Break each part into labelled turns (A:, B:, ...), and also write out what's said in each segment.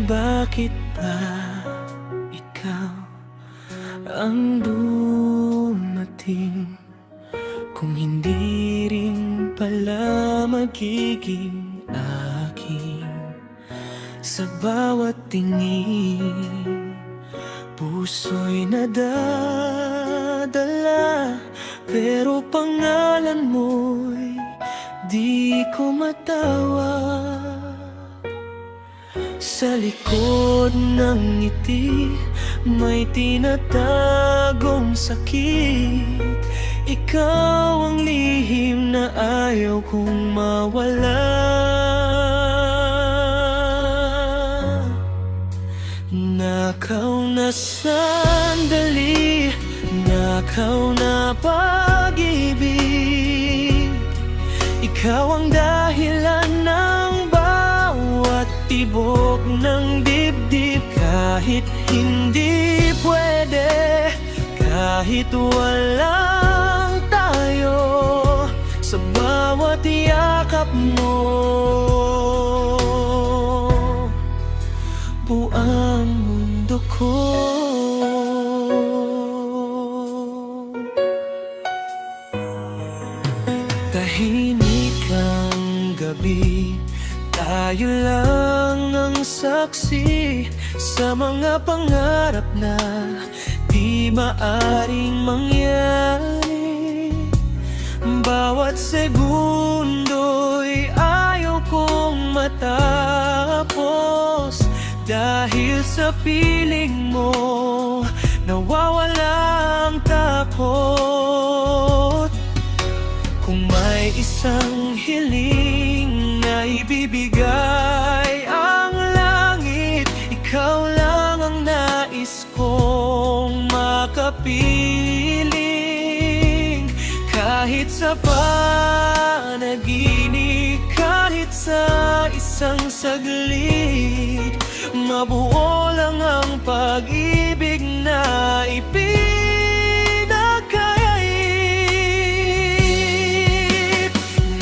A: bakit ba ikaw ang dumating, kung hindi rin pala magiging akin. Sa bawat tingin, puso'y nadadala, pero pangalan mo'y di ko matawa. Sa likod ng ngiti, may tinatagong sakit. Ikaw ang lihim na ayaw kong mawala. Nakaw na sandali, nakaw na pag-ibig. Ikaw ang dahilan ng bawat tibok ng dibdib. Kahit hindi pwede, kahit walang tayo, sa bawat yakap mo, buang mundo ko. Tahimik ang gabi, tayo lang ang saksi sa mga pangarap na di maaring mangyari. Bawat segundo'y ayaw kong matapos, dahil sa piling mo nawawala ang takot. Kung may isang hiling na ibibigay ang langit, ikaw lang ang nais kong makapiling. Kahit sa panaginip, kahit sa isang saglit, mabuo lang ang pag-ibig na ipinagkayaib.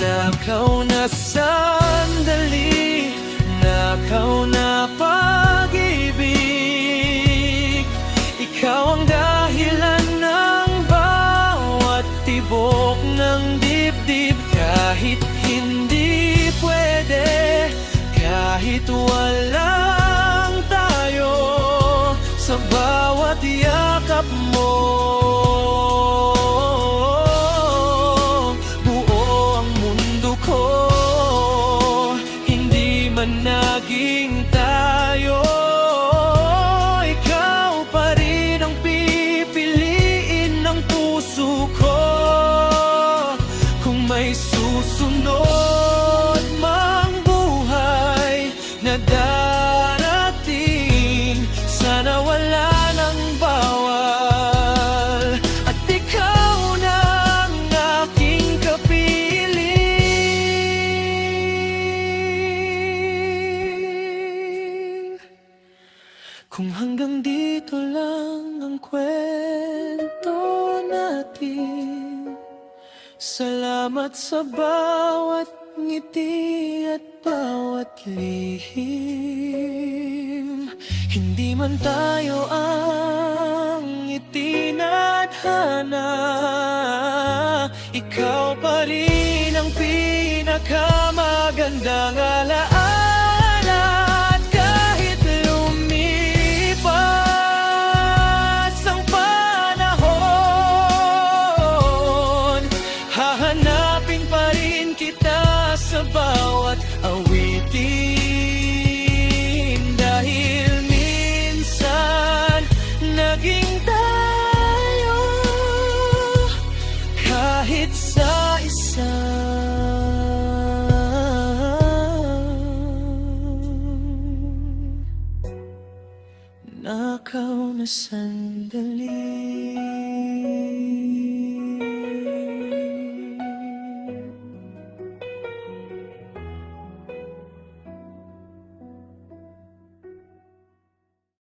A: Nakaw na sandali, nakaw na pag-ibig. Ikaw ang dahilan ng bawat tibok ng dibdib. Kahit hindi pwede, kahit walang tayo, sa bawat yakap mo, buo ang mundo ko. Hindi man naging tayo, ikaw pa rin ang pipiliin ng puso ko. Kung may susunod mang buhay na darating, sana wala nang bawal, at ikaw na ang aking kapiling. Kung hanggang dito lang ang kwento natin, salamat sa bawat ngiti at bawat lihim. Hindi man tayo ang itinadhana, ikaw pa rin ang pinakamagandang alaala. At kahit lumipas ang panahon, hahanapin pa rin kita sa bawat awitin. Dahil minsan naging tayo, kahit sa isang nakaw na sandali.